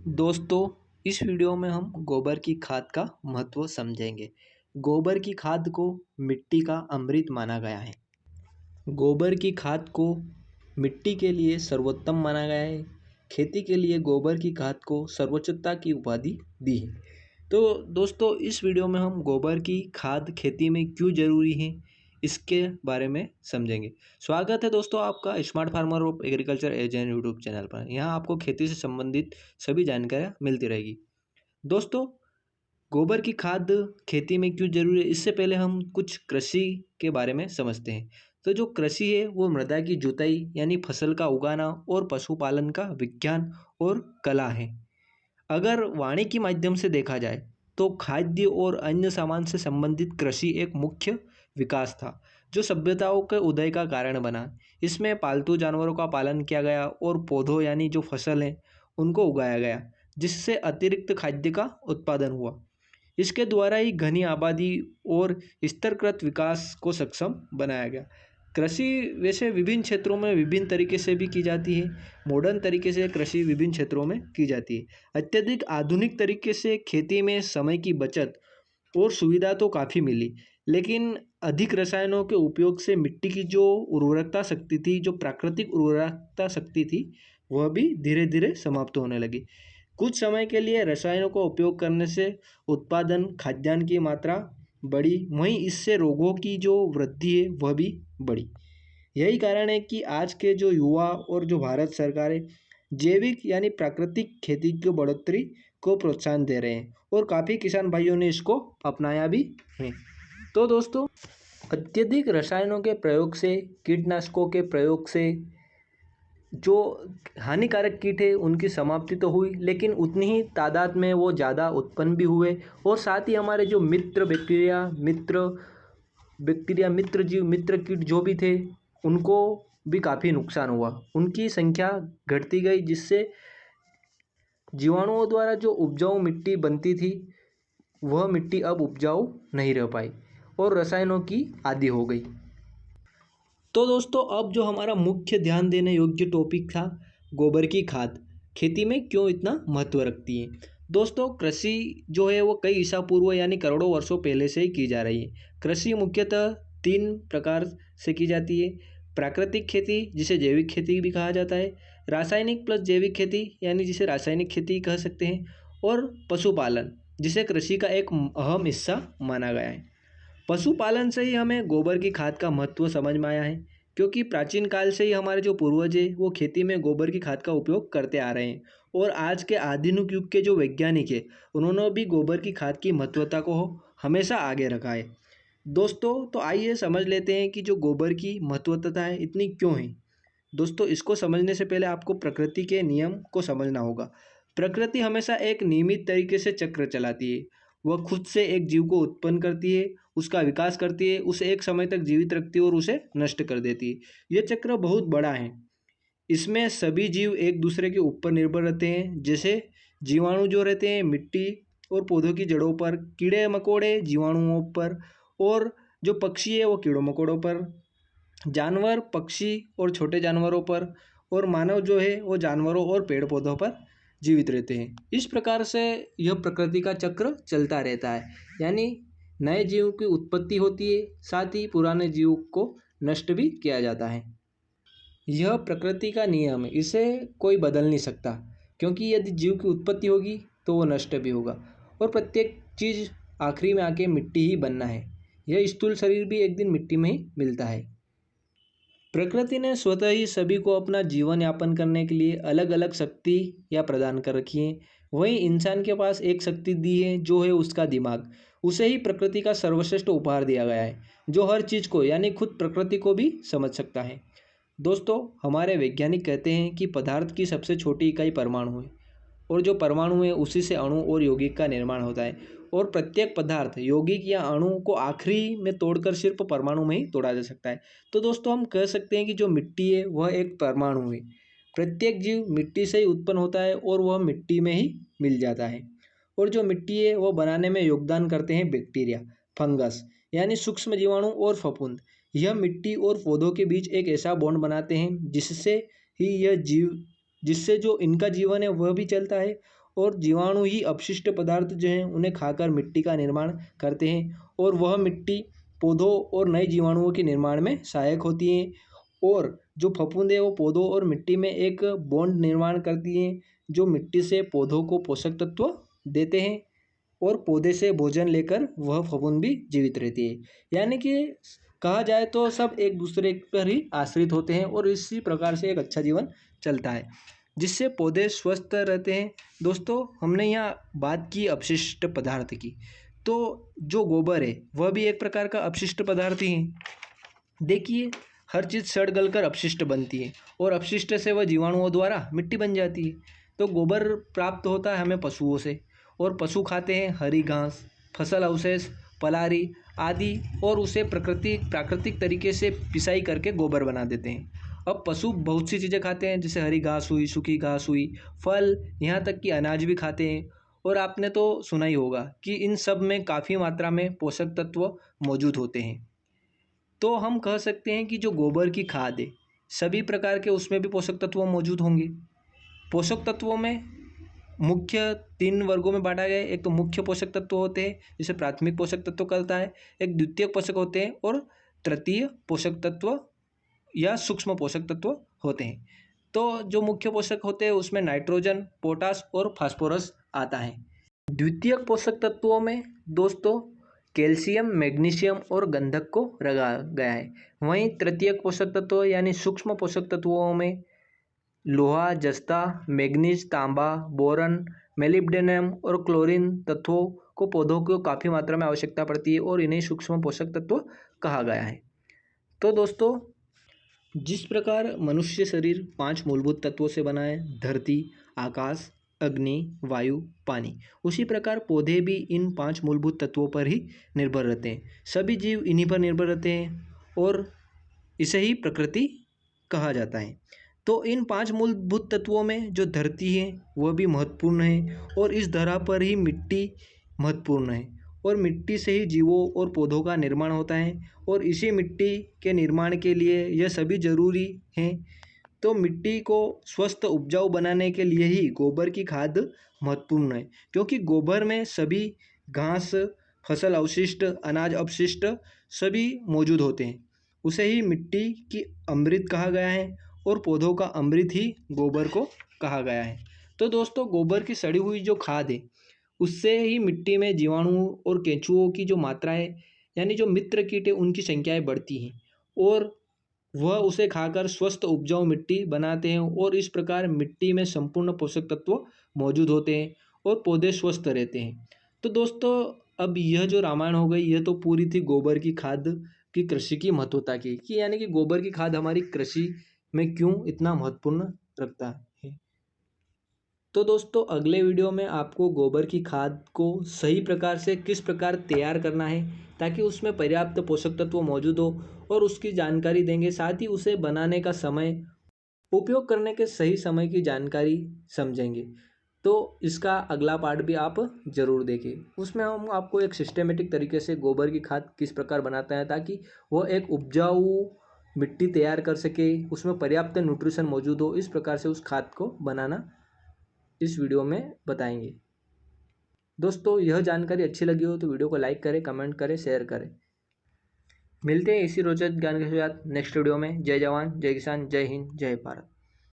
दोस्तों, इस वीडियो में हम गोबर की खाद का महत्व समझेंगे। गोबर की खाद को मिट्टी का अमृत माना गया है। गोबर की खाद को मिट्टी के लिए सर्वोत्तम माना गया है। खेती के लिए गोबर की खाद को सर्वोच्चता की उपाधि दी है। तो दोस्तों, इस वीडियो में हम गोबर की खाद खेती में क्यों जरूरी है, इसके बारे में समझेंगे। स्वागत है दोस्तों आपका smart farmer of agriculture agent YouTube channel पर। यहाँ आपको खेती से संबंधित सभी जानकारियाँ मिलती रहेगी। दोस्तों, गोबर की खाद खेती में क्यों जरूरी है, इससे पहले हम कुछ कृषि के बारे में समझते हैं। तो जो कृषि है वो मृदा की जुताई यानी फसल का उगाना और पशुपालन का विज्ञान और कला है। अगर वानिकी माध्यम से देखा जाए तो खाद्य और अन्य सामान से संबंधित कृषि एक मुख्य विकास था जो सभ्यताओं के उदय का कारण बना। इसमें पालतू जानवरों का पालन किया गया और पौधों यानी जो फसल हैं उनको उगाया गया, जिससे अतिरिक्त खाद्य का उत्पादन हुआ। इसके द्वारा ही घनी आबादी और स्तरकृत विकास को सक्षम बनाया गया। कृषि वैसे विभिन्न क्षेत्रों में विभिन्न तरीके से भी की जाती है। मॉडर्न तरीके से कृषि विभिन्न क्षेत्रों में की जाती है। अत्यधिक आधुनिक तरीके से खेती में समय की बचत और सुविधा तो काफ़ी मिली, लेकिन अधिक रसायनों के उपयोग से मिट्टी की जो उर्वरकता शक्ति थी, जो प्राकृतिक उर्वरकता शक्ति थी, वह भी धीरे धीरे समाप्त होने लगी। कुछ समय के लिए रसायनों का उपयोग करने से उत्पादन खाद्यान्न की मात्रा बढ़ी, वहीं इससे रोगों की जो वृद्धि है वह भी बढ़ी। यही कारण है कि आज के जो युवा और जो भारत सरकार है, जैविक यानी प्राकृतिक खेती की बढ़ोतरी को प्रोत्साहन दे रहे हैं और काफ़ी किसान भाइयों ने इसको अपनाया भी है। तो दोस्तों, अत्यधिक रसायनों के प्रयोग से, कीटनाशकों के प्रयोग से जो हानिकारक कीट है उनकी समाप्ति तो हुई, लेकिन उतनी ही तादाद में वो ज़्यादा उत्पन्न भी हुए और साथ ही हमारे जो मित्र जीव, मित्र कीट जो भी थे, उनको भी काफ़ी नुकसान हुआ। उनकी संख्या घटती गई, जिससे जीवाणुओं द्वारा जो उपजाऊ मिट्टी बनती थी वह मिट्टी अब उपजाऊ नहीं रह पाई और रसायनों की आदी हो गई। तो दोस्तों, अब जो हमारा मुख्य ध्यान देने योग्य टॉपिक था, गोबर की खाद खेती में क्यों इतना महत्व रखती है। दोस्तों, कृषि जो है वो कई ईसा पूर्व यानी करोड़ों वर्षों पहले से ही की जा रही है। कृषि मुख्यतः 3 प्रकार से की जाती है। प्राकृतिक खेती, जिसे जैविक खेती भी कहा जाता है, रासायनिक प्लस जैविक खेती यानी जिसे रासायनिक खेती कह सकते हैं, और पशुपालन, जिसे कृषि का एक अहम हिस्सा माना गया है। पशुपालन से ही हमें गोबर की खाद का महत्व समझ में आया है, क्योंकि प्राचीन काल से ही हमारे जो पूर्वज हैं वो खेती में गोबर की खाद का उपयोग करते आ रहे हैं और आज के आधुनिक युग के जो वैज्ञानिक हैं उन्होंने भी गोबर की खाद की महत्वता को हमेशा आगे रखा है। दोस्तों, तो आइए समझ लेते हैं कि जो गोबर की महत्वता है इतनी क्यों है। दोस्तों, इसको समझने से पहले आपको प्रकृति के नियम को समझना होगा। प्रकृति हमेशा एक नियमित तरीके से चक्र चलाती है। वह खुद से एक जीव को उत्पन्न करती है, उसका विकास करती है, उसे एक समय तक जीवित रखती है और उसे नष्ट कर देती है। यह चक्र बहुत बड़ा है। इसमें सभी जीव एक दूसरे के ऊपर निर्भर रहते हैं। जैसे जीवाणु जो रहते हैं मिट्टी और पौधों की जड़ों पर, कीड़े मकोड़े जीवाणुओं पर, और जो पक्षी है वो कीड़ों मकोड़ों पर, जानवर पक्षी और छोटे जानवरों पर, और मानव जो है वो जानवरों और पेड़ पौधों पर जीवित रहते हैं। इस प्रकार से यह प्रकृति का चक्र चलता रहता है, यानी नए जीव की उत्पत्ति होती है, साथ ही पुराने जीव को नष्ट भी किया जाता है। यह प्रकृति का नियम है, इसे कोई बदल नहीं सकता, क्योंकि यदि जीव की उत्पत्ति होगी तो वो नष्ट भी होगा और प्रत्येक चीज़ आखिरी में आके मिट्टी ही बनना है। यह स्थूल शरीर भी एक दिन मिट्टी में ही मिलता है। प्रकृति ने स्वतः ही सभी को अपना जीवन यापन करने के लिए अलग अलग शक्ति या प्रदान कर रखी है। वहीं इंसान के पास एक शक्ति दी है जो है उसका दिमाग। उसे ही प्रकृति का सर्वश्रेष्ठ उपहार दिया गया है, जो हर चीज़ को यानी खुद प्रकृति को भी समझ सकता है। दोस्तों, हमारे वैज्ञानिक कहते हैं कि पदार्थ की सबसे छोटी इकाई परमाणु है और जो परमाणु है उसी से अणु और यौगिक का निर्माण होता है और प्रत्येक पदार्थ यौगिक या अणु को आखिरी में तोड़कर सिर्फ परमाणु में ही तोड़ा जा सकता है। तो दोस्तों, हम कह सकते हैं कि जो मिट्टी है वह एक परमाणु है। प्रत्येक जीव मिट्टी से ही उत्पन्न होता है और वह मिट्टी में ही मिल जाता है। और जो मिट्टी है वह बनाने में योगदान करते हैं बैक्टीरिया, फंगस यानी सूक्ष्म जीवाणु और फफूंद। यह मिट्टी और पौधों के बीच एक ऐसा बॉन्ड बनाते हैं जिससे ही यह जीव जिससे जो इनका जीवन है वह भी चलता है और जीवाणु ही अपशिष्ट पदार्थ जो हैं उन्हें खाकर मिट्टी का निर्माण करते हैं और वह मिट्टी पौधों और नए जीवाणुओं के निर्माण में सहायक होती है। और जो फफूंद है वो पौधों और मिट्टी में एक बॉन्ड निर्माण करती हैं जो मिट्टी से पौधों को पोषक तत्व देते हैं और पौधे से भोजन लेकर वह फफूंद भी जीवित रहती है। यानी कि कहा जाए तो सब एक दूसरे पर ही आश्रित होते हैं और इसी प्रकार से एक अच्छा जीवन चलता है जिससे पौधे स्वस्थ रहते हैं। दोस्तों, हमने यहाँ बात की अपशिष्ट पदार्थ की, तो जो गोबर है वह भी एक प्रकार का अपशिष्ट पदार्थ ही है। देखिए, हर चीज़ सड़ गल कर अपशिष्ट बनती है और अपशिष्ट से वह जीवाणुओं द्वारा मिट्टी बन जाती है। तो गोबर प्राप्त होता है हमें पशुओं से और पशु खाते हैं हरी घास, फसल अवशेष, पलारी आदि और उसे प्राकृतिक तरीके से पिसाई करके गोबर बना देते हैं। अब पशु बहुत सी चीज़ें खाते हैं जैसे हरी घास हुई, सूखी घास हुई, फल, यहाँ तक कि अनाज भी खाते हैं। और आपने तो सुना ही होगा कि इन सब में काफ़ी मात्रा में पोषक तत्व मौजूद होते हैं। तो हम कह सकते हैं कि जो गोबर की खाद है सभी प्रकार के उसमें भी पोषक तत्व मौजूद होंगे। पोषक तत्वों में मुख्य 3 वर्गों में बांटा गया है। एक तो मुख्य पोषक तत्व होते हैं जिसे प्राथमिक पोषक तत्व कहता है, एक द्वितीयक पोषक होते हैं और तृतीय पोषक तत्व या सूक्ष्म पोषक तत्व होते हैं। तो जो मुख्य पोषक होते हैं उसमें नाइट्रोजन, पोटास और फास्फोरस आता है। द्वितीयक पोषक तत्वों में दोस्तों कैल्शियम, मैग्नीशियम और गंधक को रखा गया है। वहीं तृतीयक पोषक तत्व यानी सूक्ष्म पोषक तत्वों में लोहा, जस्ता, मैग्नीज, तांबा, बोरन, मेलिब्डेनम और क्लोरीन तत्वों को पौधों को काफ़ी मात्रा में आवश्यकता पड़ती है और इन्हें सूक्ष्म पोषक तत्व कहा गया है। तो दोस्तों, जिस प्रकार मनुष्य शरीर 5 मूलभूत तत्वों से बना है, धरती, आकाश, अग्नि, वायु, पानी, उसी प्रकार पौधे भी इन 5 मूलभूत तत्वों पर ही निर्भर रहते हैं। सभी जीव इन्हीं पर निर्भर रहते हैं और इसे ही प्रकृति कहा जाता है। तो इन 5 मूलभूत तत्वों में जो धरती है वह भी महत्वपूर्ण है और इस धरा पर ही मिट्टी महत्वपूर्ण है और मिट्टी से ही जीवों और पौधों का निर्माण होता है और इसी मिट्टी के निर्माण के लिए यह सभी जरूरी हैं। तो मिट्टी को स्वस्थ उपजाऊ बनाने के लिए ही गोबर की खाद महत्वपूर्ण है क्योंकि गोबर में सभी घास, फसल अवशिष्ट, अनाज अपशिष्ट सभी मौजूद होते हैं। उसे ही मिट्टी की अमृत कहा गया है और पौधों का अमृत ही गोबर को कहा गया है। तो दोस्तों, गोबर की सड़ी हुई जो खाद है उससे ही मिट्टी में जीवाणुओं और केंचुओं की जो मात्रा है यानी जो मित्र कीट है उनकी संख्याएं बढ़ती हैं और वह उसे खाकर स्वस्थ उपजाऊ मिट्टी बनाते हैं और इस प्रकार मिट्टी में संपूर्ण पोषक तत्व मौजूद होते हैं और पौधे स्वस्थ रहते हैं। तो दोस्तों, अब यह जो रामायण हो गई यह तो पूरी थी गोबर की खाद की कृषि की महत्वता की कि यानी कि गोबर की खाद हमारी कृषि में क्यों इतना महत्वपूर्ण रखता है। तो दोस्तों, अगले वीडियो में आपको गोबर की खाद को सही प्रकार से किस प्रकार तैयार करना है ताकि उसमें पर्याप्त पोषक तत्व मौजूद हो और उसकी जानकारी देंगे। साथ ही उसे बनाने का समय, उपयोग करने के सही समय की जानकारी समझेंगे। तो इसका अगला पार्ट भी आप ज़रूर देखें। उसमें हम आपको एक सिस्टेमेटिक तरीके से गोबर की खाद किस प्रकार बनाते हैं ताकि वह एक उपजाऊ मिट्टी तैयार कर सके, उसमें पर्याप्त न्यूट्रिशन मौजूद हो, इस प्रकार से उस खाद को बनाना इस वीडियो में बताएंगे। दोस्तों, यह जानकारी अच्छी लगी हो तो वीडियो को लाइक करें, कमेंट करें, शेयर करें। मिलते हैं इसी रोचक ज्ञान के साथ नेक्स्ट वीडियो में। जय जवान, जय किसान, जय हिंद, जय भारत।